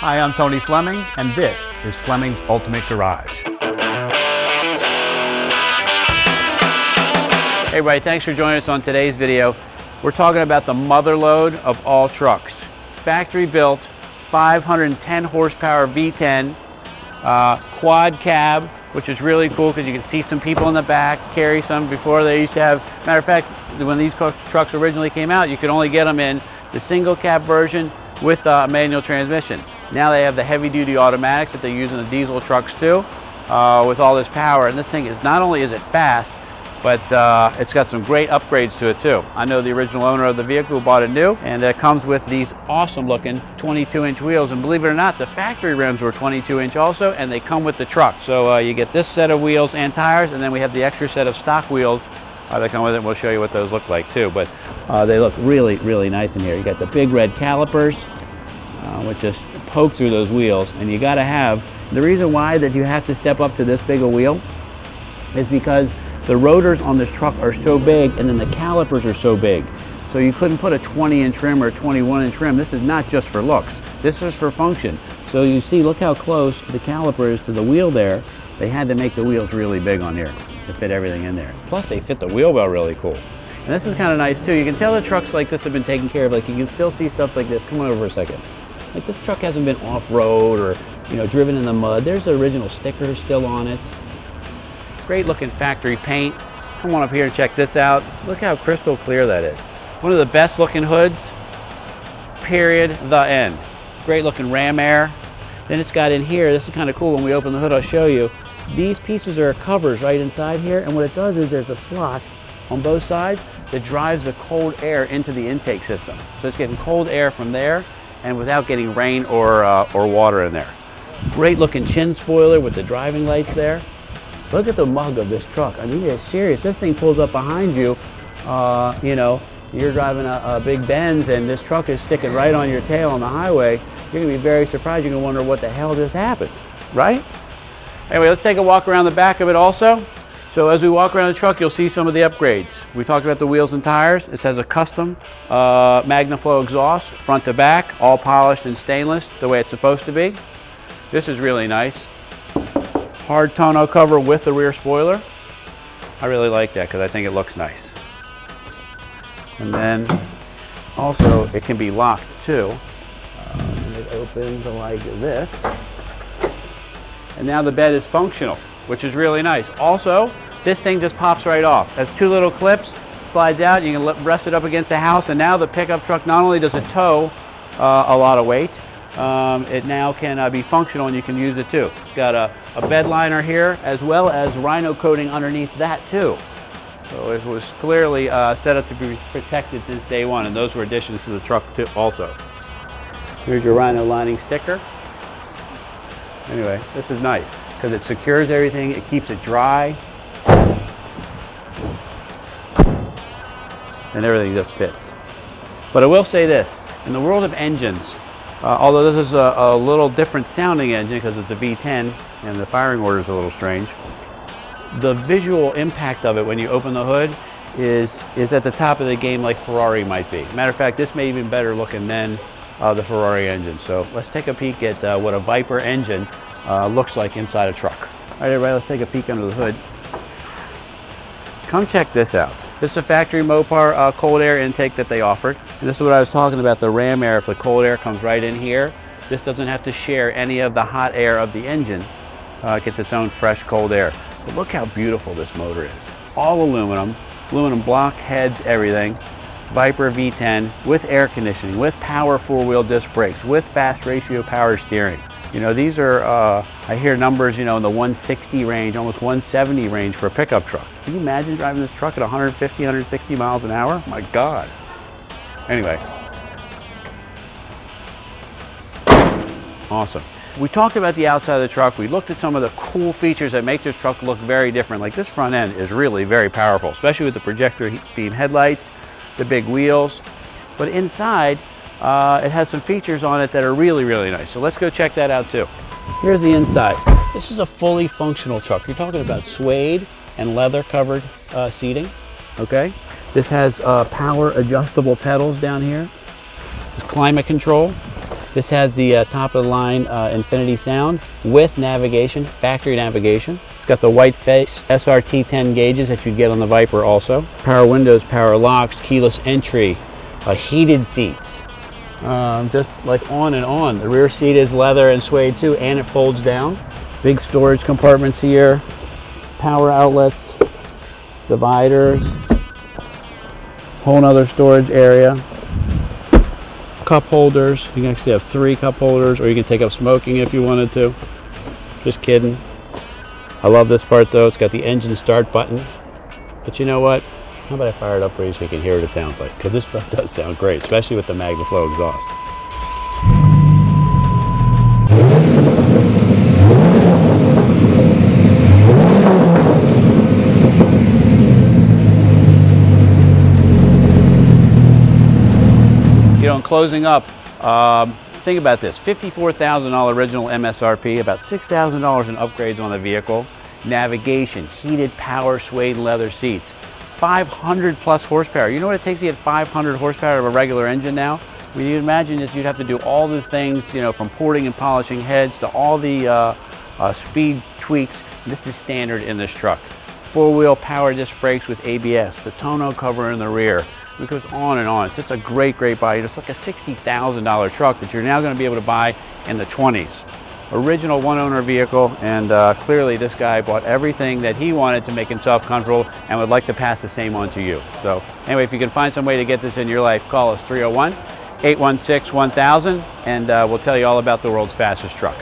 Hi, I'm Tony Fleming, and this is Fleming's Ultimate Garage. Hey everybody, thanks for joining us on today's video. We're talking about the mother lode of all trucks. Factory built, 510 horsepower V10, quad cab, which is really cool because you can see some people in the back, carry some. Before they used to have, matter of fact, when these trucks originally came out, you could only get them in the single cab version with a manual transmission. Now they have the heavy duty automatics that they use in the diesel trucks too, with all this power. And this thing is, not only is it fast, but it's got some great upgrades to it too. I know the original owner of the vehicle who bought it new, and it comes with these awesome looking 22-inch wheels. And believe it or not, the factory rims were 22-inch also, and they come with the truck. So you get this set of wheels and tires, and then we have the extra set of stock wheels that come with it. We'll show you what those look like too. But they look really, really nice in here. You got the big red calipers, which just poke through those wheels. And you got to have, the reason why that you have to step up to this big a wheel is because the rotors on this truck are so big, and then the calipers are so big. So you couldn't put a 20-inch rim or a 21-inch rim. This is not just for looks. This is for function. So you see, look how close the caliper is to the wheel there. They had to make the wheels really big on here to fit everything in there. Plus, they fit the wheel well really cool. And this is kind of nice too. You can tell the trucks like this have been taken care of. Like, you can still see stuff like this. Come on over for a second. Like, this truck hasn't been off-road or, you know, driven in the mud. There's the original stickers still on it. Great looking factory paint. Come on up here and check this out. Look how crystal clear that is. One of the best looking hoods, period, the end. Great looking ram air. Then it's got in here, this is kind of cool. When we open the hood, I'll show you. These pieces are covers right inside here, and what it does is there's a slot on both sides that drives the cold air into the intake system. So it's getting cold air from there and without getting rain or water in there. Great looking chin spoiler with the driving lights there. Look at the mug of this truck. I mean, it's serious. This thing pulls up behind you. You know, you're driving a big Benz and this truck is sticking right on your tail on the highway. You're gonna be very surprised. You're gonna wonder what the hell just happened, right? Anyway, let's take a walk around the back of it also. So as we walk around the truck, you'll see some of the upgrades. We talked about the wheels and tires. This has a custom Magnaflow exhaust, front to back, all polished and stainless the way it's supposed to be. This is really nice. Hard tonneau cover with the rear spoiler. I really like that because I think it looks nice. And then also it can be locked too. And it opens like this. And now the bed is functional, which is really nice. Also, this thing just pops right off. It has two little clips, slides out, you can rest it up against the house, and now the pickup truck, not only does it tow a lot of weight, it now can be functional and you can use it too. It's got a bed liner here as well as Rhino coating underneath that too. So it was clearly set up to be protected since day one, and those were additions to the truck too also. Here's your Rhino lining sticker. Anyway, this is nice because it secures everything, it keeps it dry, and everything just fits. But I will say this, in the world of engines, although this is a little different sounding engine because it's a V10 and the firing order is a little strange, the visual impact of it when you open the hood is at the top of the game like Ferrari might be. Matter of fact, this may be better looking than the Ferrari engine. So let's take a peek at what a Viper engine looks like inside a truck. All right, everybody, let's take a peek under the hood. Come check this out. This is a factory MOPAR cold air intake that they offered. And this is what I was talking about, the ram air. If the cold air comes right in here, this doesn't have to share any of the hot air of the engine. It gets its own fresh cold air. But look how beautiful this motor is. All aluminum block heads, everything. Viper V10 with air conditioning, with power four-wheel disc brakes, with fast ratio power steering. You know, these are, I hear numbers, you know, in the 160 range, almost 170 range for a pickup truck. Can you imagine driving this truck at 150, 160 miles an hour? My God. Anyway. Awesome. We talked about the outside of the truck. We looked at some of the cool features that make this truck look very different. Like this front end is really very powerful, especially with the projector beam headlights, the big wheels. But inside, it has some features on it that are really, really nice. So let's go check that out too. Here's the inside. This is a fully functional truck. You're talking about suede and leather covered seating, okay? This has power adjustable pedals down here. There's climate control. This has the top of the line Infinity sound with navigation, factory navigation. It's got the white face SRT10 gauges that you get on the Viper also. Power windows, power locks, keyless entry, heated seats. Just like on and on. The rear seat is leather and suede too, and it folds down. Big storage compartments here, power outlets, dividers, whole nother storage area. Cup holders. You can actually have 3 cup holders, or you can take up smoking if you wanted to. Just kidding. I love this part though. It's got the engine start button. But you know what? How about I fire it up for you so you can hear what it sounds like? Because this truck does sound great, especially with the Magnaflow exhaust. You know, in closing up, think about this, $54,000 original MSRP, about $6,000 in upgrades on the vehicle, navigation, heated power suede leather seats, 500 plus horsepower. You know what it takes to get 500 horsepower of a regular engine now? I mean, you imagine that you'd have to do all the things, you know, from porting and polishing heads to all the speed tweaks. This is standard in this truck. 4-wheel power disc brakes with ABS, the tonneau cover in the rear. It goes on and on. It's just a great, great body. It's like a $60,000 truck that you're now going to be able to buy in the 20s. Original one-owner vehicle, and clearly this guy bought everything that he wanted to make himself comfortable and would like to pass the same on to you. So anyway, if you can find some way to get this in your life, call us 301-816-1000, and we'll tell you all about the world's fastest truck.